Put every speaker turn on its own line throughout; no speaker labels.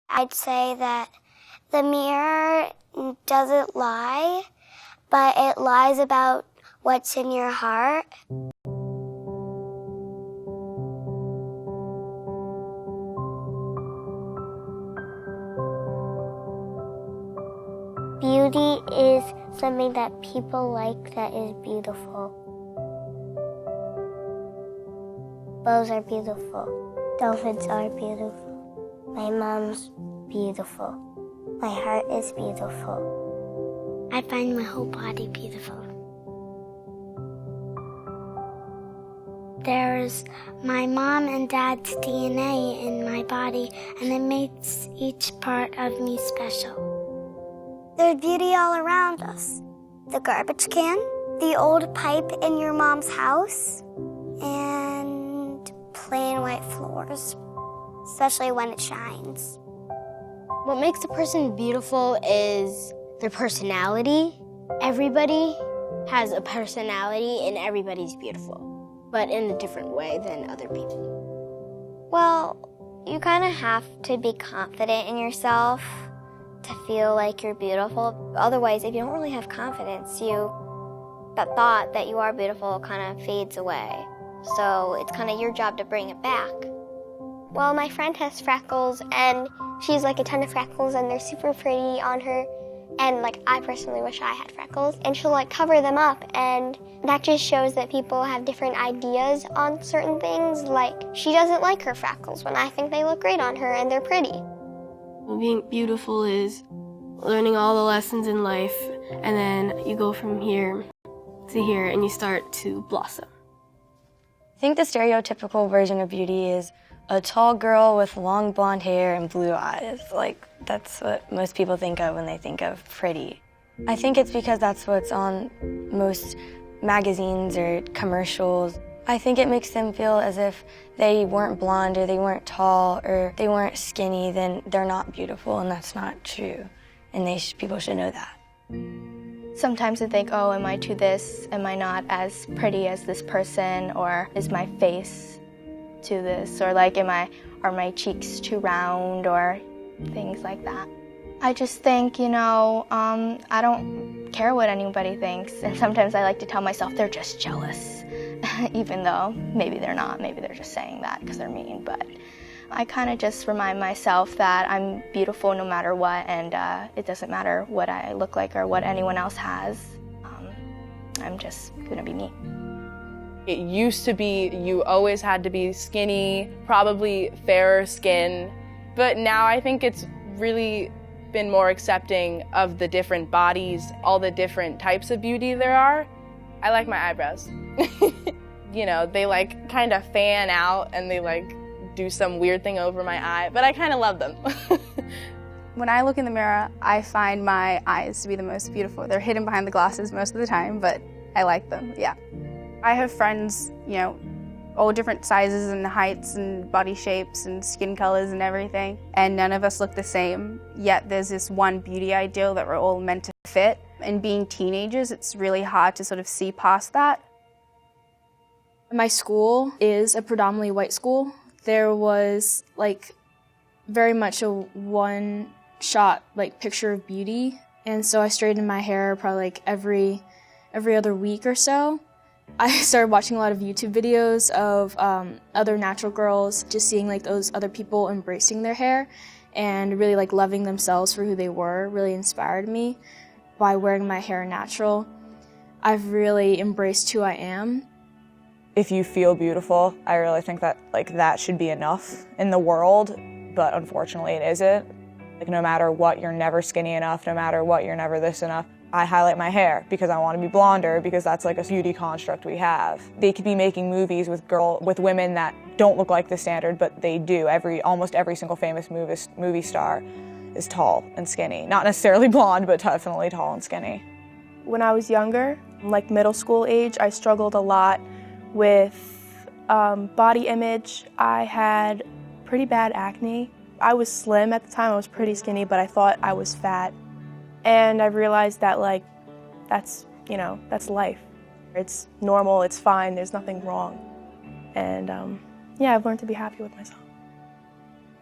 I'd say that the mirror doesn't lie, but it lies about what's in your heart. Beauty is something that people like that is beautiful. Bows are beautiful. Dolphins are beautiful. My mom's beautiful. My heart is beautiful. I find my whole body beautiful. There's my mom and dad's DNA in my body, and it makes each part of me special. There's beauty all around us. The garbage can, the old pipe in your mom's house, and plain white floors, especially when it shines. What makes a person beautiful is their personality. Everybody has a personality and everybody's beautiful, but in a different way than other people. Well, you kind of have to be confident in yourself to feel like you're beautiful. Otherwise, if you don't really have confidence, that thought that you are beautiful kind of fades away. So it's kind of your job to bring it back. Well, my friend has freckles, and she's like a ton of freckles, and they're super pretty on her. And like, I personally wish I had freckles. And she'll like cover them up, and that just shows that people have different ideas on certain things. Like, she doesn't like her freckles when I think they look great on her and they're pretty.
Being beautiful is learning all the lessons in life, and then you go from here to here and you start to blossom.
I think the stereotypical version of beauty is a tall girl with long blonde hair and blue eyes. Like, that's what most people think of when they think of pretty. I think it's because that's what's on most magazines or commercials. I think it makes them feel as if they weren't blonde or they weren't tall or they weren't skinny, then they're not beautiful, and that's not true. And people should know that.
Sometimes I think, oh, am I too this? Am I not as pretty as this person? Or is my face to this? Or like, are my cheeks too round? Or things like that. I just think, I don't care what anybody thinks. And sometimes I like to tell myself they're just jealous. Even though maybe they're not, maybe they're just saying that because they're mean, but I kind of just remind myself that I'm beautiful no matter what, and it doesn't matter what I look like or what anyone else has. I'm just gonna be me.
It used to be you always had to be skinny, probably fairer skin, but now I think it's really been more accepting of the different bodies, all the different types of beauty there are. I like my eyebrows. They like kind of fan out and they like do some weird thing over my eye, but I kind of love them.
When I look in the mirror, I find my eyes to be the most beautiful. They're hidden behind the glasses most of the time, but I like them, yeah. I have friends, all different sizes and heights and body shapes and skin colors and everything, and none of us look the same, yet there's this one beauty ideal that we're all meant to fit. And being teenagers, it's really hard to sort of see past that.
My school is a predominantly white school. There was very much a one-shot picture of beauty, and so I straightened my hair probably every other week or so. I started watching a lot of YouTube videos of other natural girls, just seeing those other people embracing their hair and really loving themselves for who they were. Really inspired me. By wearing my hair natural, I've really embraced who I am.
If you feel beautiful, I really think that that should be enough in the world, but unfortunately it isn't. No matter what, you're never skinny enough, no matter what, you're never this enough. I highlight my hair because I want to be blonder, because that's a beauty construct we have. They could be making movies with women that don't look like the standard, but they do. Almost every single famous movie star is tall and skinny. Not necessarily blonde, but definitely tall and skinny.
When I was younger, middle school age, I struggled a lot with body image. I had pretty bad acne. I was slim at the time, I was pretty skinny, but I thought I was fat. And I realized that that's life. It's normal, it's fine, there's nothing wrong. And I've learned to be happy with myself.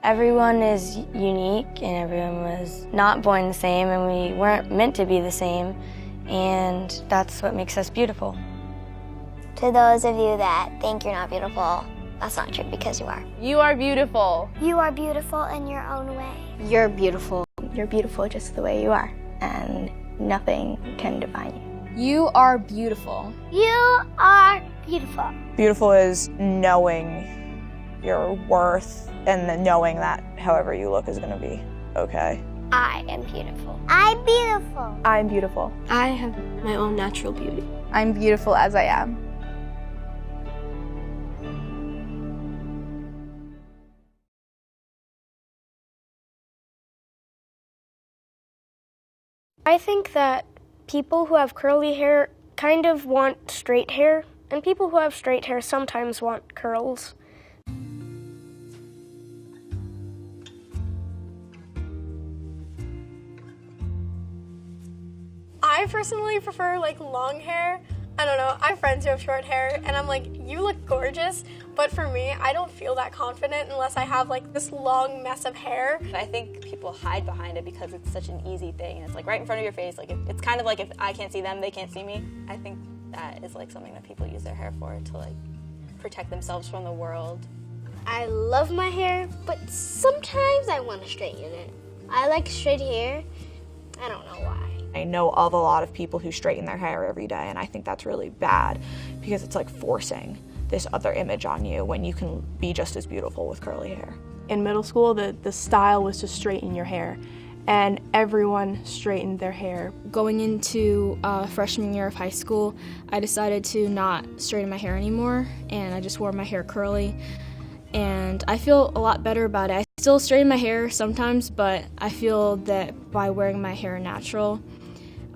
Everyone is unique and everyone was not born the same and we weren't meant to be the same, and that's what makes us beautiful.
To those of you that think you're not beautiful, that's not true because you are.
You are beautiful.
You are beautiful in your own way.
You're beautiful. You're beautiful just the way you are, and nothing can define you.
You are beautiful.
You are beautiful.
Beautiful is knowing your worth and then knowing that however you look is going to be okay.
I am beautiful. I'm beautiful.
I'm beautiful.
I have my own natural beauty.
I'm beautiful as I am.
I think that people who have curly hair kind of want straight hair, and people who have straight hair sometimes want curls.
I personally prefer like long hair. I don't know, I have friends who have short hair and I'm like, you look gorgeous, but for me, I don't feel that confident unless I have like this long mess of hair.
I think people hide behind it because it's such an easy thing. It's like right in front of your face. Like it's kind of like if I can't see them, they can't see me. I think that is like something that people use their hair for, to like protect themselves from the world.
I love my hair, but sometimes I want to straighten it. I like straight hair. I don't know why.
I know of a lot of people who straighten their hair every day, and I think that's really bad because it's like forcing this other image on you when you can be just as beautiful with curly hair.
In middle school, the style was to straighten your hair, and everyone straightened their hair.
Going into freshman year of high school, I decided to not straighten my hair anymore, and I just wore my hair curly, and I feel a lot better about it. I still straighten my hair sometimes, but I feel that by wearing my hair natural,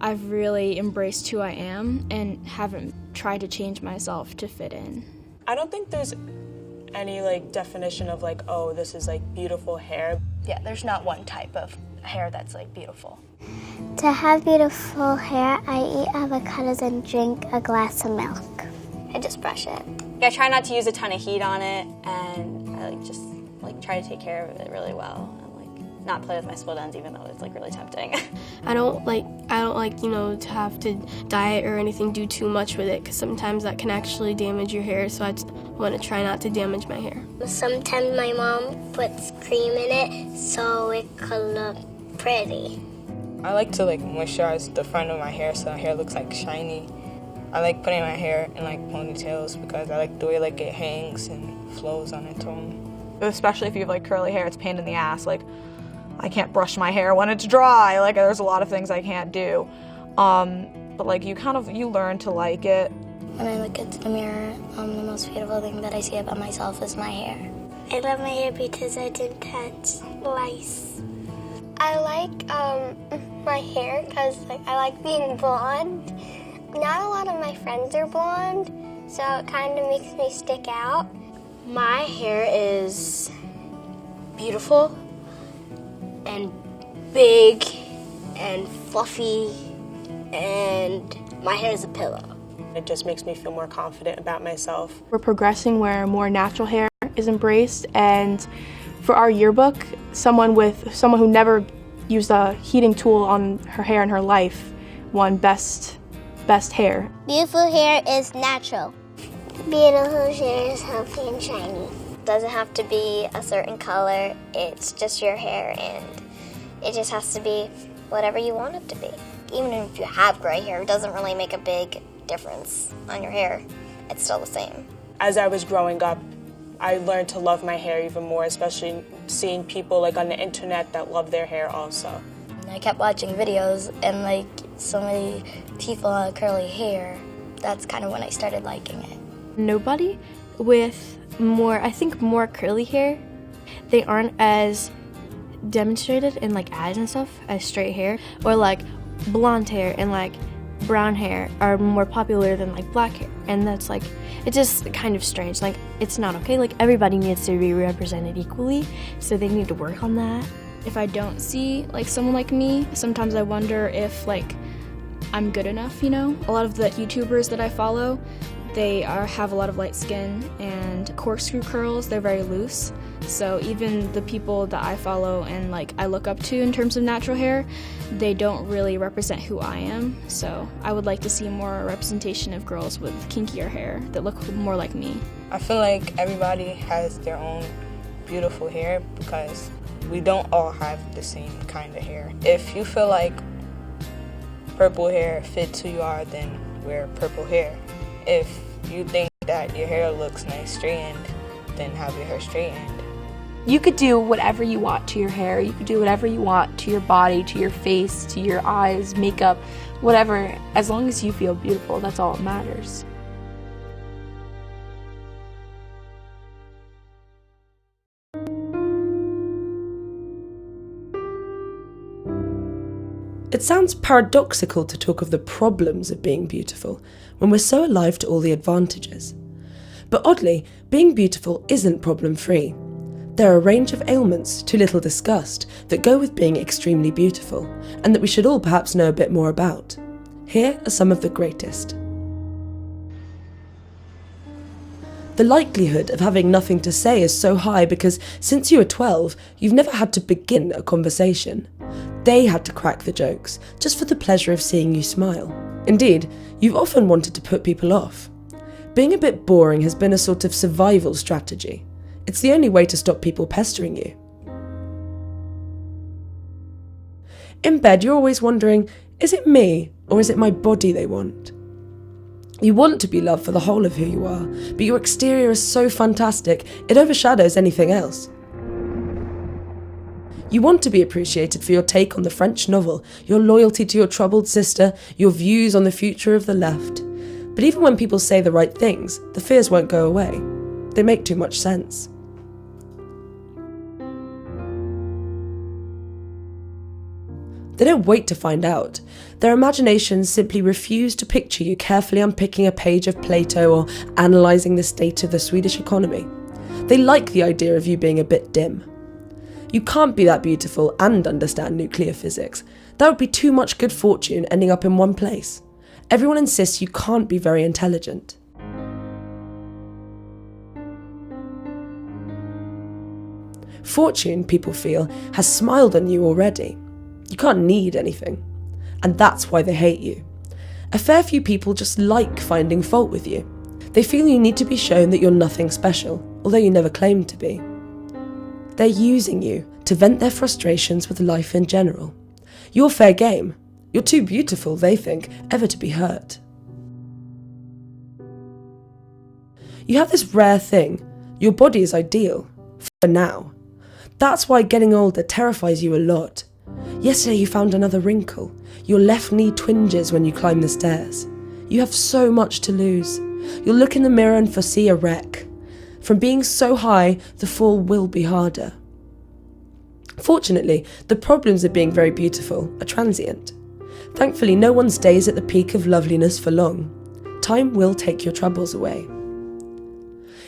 I've really embraced who I am and haven't tried to change myself to fit in.
I don't think there's any like definition of like, oh, this is like beautiful hair.
Yeah, there's not one type of hair that's like beautiful.
To have beautiful hair, I eat avocados and drink a glass of milk. I just brush it.
I try not to use a ton of heat on it, and I like just like try to take care of it really well. Not play with my split ends, even though it's like really tempting.
I don't like, you know, to have to diet or anything, do too much with it, because sometimes that can actually damage your hair, so I just want to try not to damage my hair.
Sometimes my mom puts cream in it so it could look pretty.
I like to like moisturize the front of my hair so my hair looks like shiny. I like putting my hair in like ponytails because I like the way like it hangs and flows on its own.
Especially if you have like curly hair, it's a pain in the ass. Like, I can't brush my hair when it's dry. Like, there's a lot of things I can't do. But like, you learn to like it.
When I look into the mirror, the most beautiful thing that I see about myself is my hair. I love my hair because I didn't touch lice. I like my hair because I like being blonde. Not a lot of my friends are blonde, so it kind of makes me stick out. My hair is beautiful and big and fluffy, and my hair is a pillow.
It just makes me feel more confident about myself.
We're progressing where more natural hair is embraced, and for our yearbook, someone who never used a heating tool on her hair in her life won best hair.
Beautiful hair is natural. Beautiful hair is healthy and shiny. Doesn't have to be a certain color, it's just your hair, and it just has to be whatever you want it to be. Even if you have gray hair, it doesn't really make a big difference on your hair. It's still the same.
As I was growing up, I learned to love my hair even more, especially seeing people like on the internet that love their hair also.
I kept watching videos and like so many people had curly hair. That's kind of when I started liking it.
Nobody with more curly hair, they aren't as demonstrated in like ads and stuff as straight hair, or like blonde hair and like brown hair are more popular than like black hair, and that's like, it's just kind of strange. Like, it's not okay. Like, everybody needs to be represented equally, so they need to work on that.
If I don't see like someone like me, sometimes I wonder if like I'm good enough, you know? A lot of the YouTubers that I follow, They have a lot of light skin, and corkscrew curls, they're very loose. So even the people that I follow and like I look up to in terms of natural hair, they don't really represent who I am. So I would like to see more representation of girls with kinkier hair that look more like me.
I feel like everybody has their own beautiful hair because we don't all have the same kind of hair. If you feel like purple hair fits who you are, then wear purple hair. If you think that your hair looks nice straightened, then have your hair straightened.
You could do whatever you want to your hair. You could do whatever you want to your body, to your face, to your eyes, makeup, whatever. As long as you feel beautiful, that's all that matters.
It sounds paradoxical to talk of the problems of being beautiful when we're so alive to all the advantages. But oddly, being beautiful isn't problem-free. There are a range of ailments, too little discussed, that go with being extremely beautiful, and that we should all perhaps know a bit more about. Here are some of the greatest. The likelihood of having nothing to say is so high because since you were 12, you've never had to begin a conversation. They had to crack the jokes, just for the pleasure of seeing you smile. Indeed, you've often wanted to put people off. Being a bit boring has been a sort of survival strategy. It's the only way to stop people pestering you. In bed, you're always wondering, is it me or is it my body they want? You want to be loved for the whole of who you are, but your exterior is so fantastic, it overshadows anything else. You want to be appreciated for your take on the French novel, your loyalty to your troubled sister, your views on the future of the left. But even when people say the right things, the fears won't go away. They make too much sense. They don't wait to find out. Their imaginations simply refuse to picture you carefully unpicking a page of Plato or analysing the state of the Swedish economy. They like the idea of you being a bit dim. You can't be that beautiful and understand nuclear physics. That would be too much good fortune ending up in one place. Everyone insists you can't be very intelligent. Fortune, people feel, has smiled on you already. You can't need anything. And that's why they hate you. A fair few people just like finding fault with you. They feel you need to be shown that you're nothing special, although you never claimed to be. They're using you to vent their frustrations with life in general. You're fair game. You're too beautiful, they think, ever to be hurt. You have this rare thing. Your body is ideal. For now. That's why getting older terrifies you a lot. Yesterday you found another wrinkle. Your left knee twinges when you climb the stairs. You have so much to lose. You'll look in the mirror and foresee a wreck. From being so high, the fall will be harder. Fortunately, the problems of being very beautiful are transient. Thankfully, no one stays at the peak of loveliness for long. Time will take your troubles away.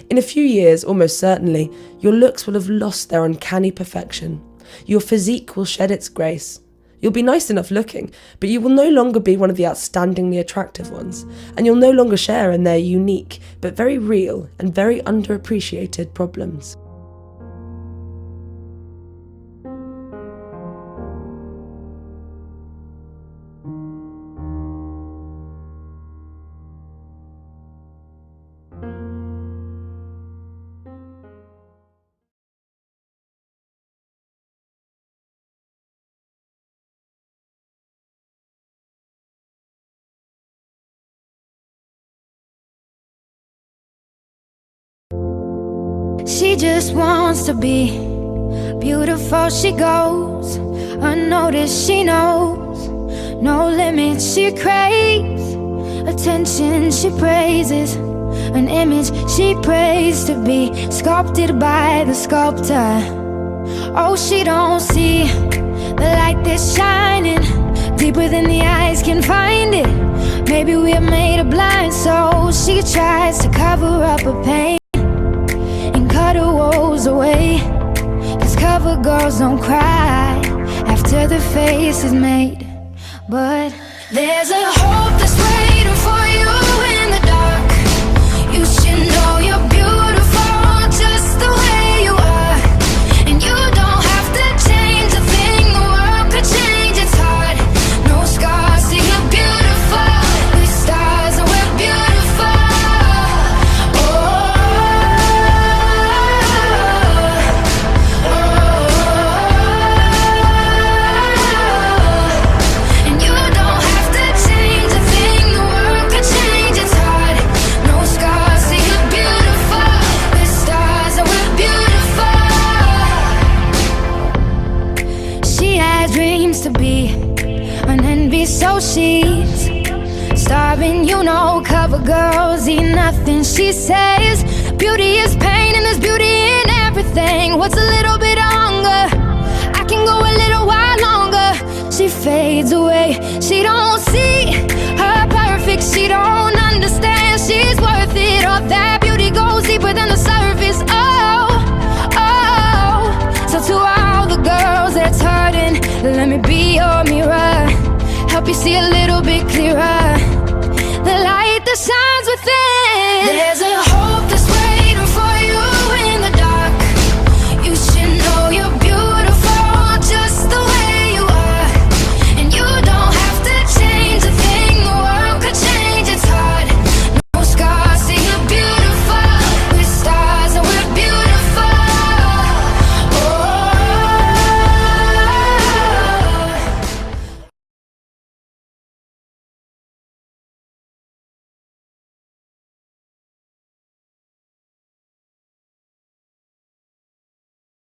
In a few years, almost certainly, your looks will have lost their uncanny perfection. Your physique will shed its grace. You'll be nice enough looking, but you will no longer be one of the outstandingly attractive ones, and you'll no longer share in their unique, but very real and very underappreciated problems.
She just wants to be beautiful. She goes unnoticed. She knows no limits. She craves attention. She praises an image she prays to be sculpted by the sculptor. Oh, she don't see the light that's shining deeper than the eyes can find it. Maybe we're made of blind souls. She tries to cover up her pain, cut her woes away, 'cause cover girls don't cry after the face is made. But there's a hope that's waiting for you in the dark. to be an envy, so she's starving, you know. Cover girls eat nothing, she says. Beauty is pain and there's beauty in everything. What's a little bit of hunger? I can go a little while longer. She fades away, she don't